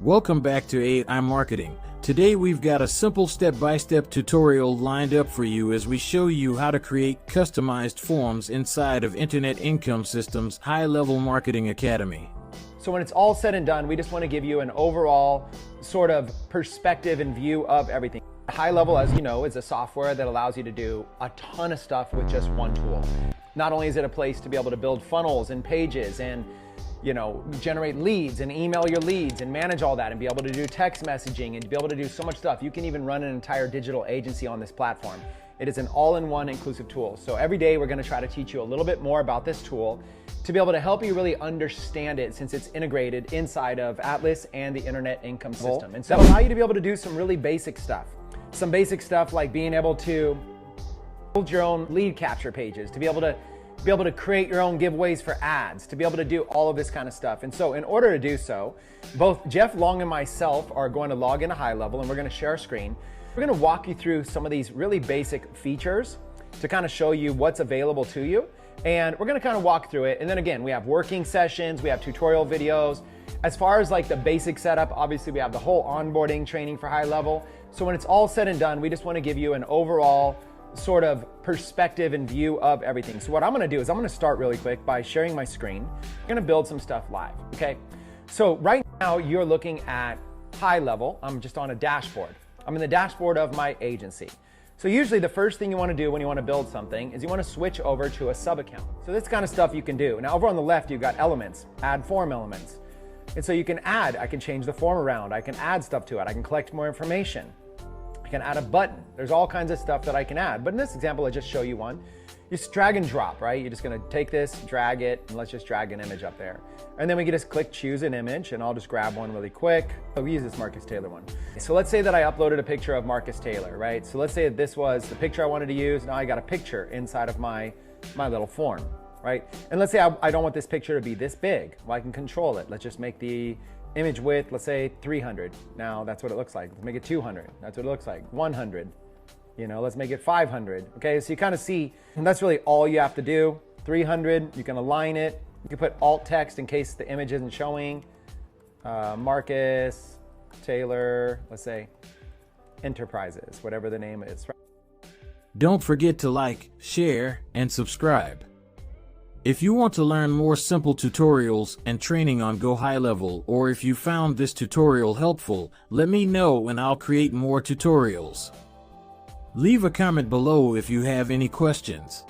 Welcome back to AI Marketing. Today we've got a simple step-by-step tutorial lined up for you as we show you how to create customized forms inside of Internet Income System's HighLevel Marketing Academy. So when it's all said and done, we just want to give you an overall sort of perspective and view of everything. HighLevel, as you know, is a software that allows you to do a ton of stuff with just one tool. Not only is it a place to be able to build funnels and pages and generate leads and email your leads and manage all that and be able to do text messaging and be able to do so much stuff. You can even run an entire digital agency on this platform. It is an all-in-one inclusive tool. So every day we're going to try to teach you a little bit more about this tool to be able to help you really understand it, since it's integrated inside of Atlas and the Internet Income System. And so that'll allow you to be able to do some really basic stuff. Some basic stuff like being able to build your own lead capture pages, to be able to create your own giveaways for ads, to be able to do all of this kind of stuff. And so in order to do so, both Jeff Long and myself are going to log into HighLevel, and we're going to share our screen. We're going to walk you through some of these really basic features to kind of show you what's available to you. And we're going to kind of walk through it. And then again, we have working sessions, we have tutorial videos. As far as like the basic setup, obviously we have the whole onboarding training for HighLevel. So when it's all said and done, we just want to give you an overall sort of perspective and view of everything. So what I'm going to do is I'm going to start really quick by sharing my screen. I'm going to build some stuff live. Okay. So right now you're looking at HighLevel. I'm just on a dashboard. I'm in the dashboard of my agency. So usually the first thing you want to do when you want to build something is you want to switch over to a sub account. So this kind of stuff you can do. Now over on the left, you've got elements, add form elements. And so you can add, I can change the form around. I can add stuff to it. I can collect more information. I can add a button. There's all kinds of stuff that I can add. But in this example, I just show you one. You just drag and drop, right? You're just going to take this, drag it, and let's just drag an image up there. And then we can just click choose an image, and I'll just grab one really quick. So we use this Marcus Taylor one. So let's say that I uploaded a picture of Marcus Taylor, right? So let's say that this was the picture I wanted to use. Now I got a picture inside of my little form, right? And let's say I don't want this picture to be this big. Well, I can control it. Let's just make the image width, let's say 300. Now that's what it looks like. Let's make it 200. That's what it looks like. 100. Let's make it 500. Okay, so you kind of see, and that's really all you have to do. 300, you can align it. You can put alt text in case the image isn't showing. Marcus Taylor, let's say Enterprises, whatever the name is. Don't forget to like, share, and subscribe. If you want to learn more simple tutorials and training on GoHighLevel, or if you found this tutorial helpful, let me know and I'll create more tutorials. Leave a comment below if you have any questions.